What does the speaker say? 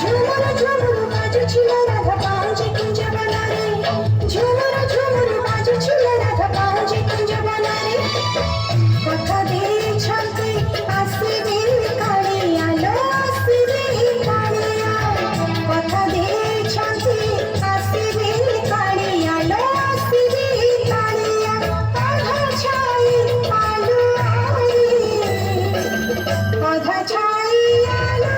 ঝুমুর ঝুমুর বাজছিল রাধা পাঁচে কুঞ্জ বনারে, ঝুমুর ঝুমুর বাজছিল রাধা পাঁচে কুঞ্জ বনারে। কথা দিয়েছন্তি আসিবে কালে আলো আসিবে কালিয়া, কথা দিয়েছন্তি আসিবে কালে আলো আসিবে কালিয়া। অধা ছাই আলো আরে, অধা ছাই আলো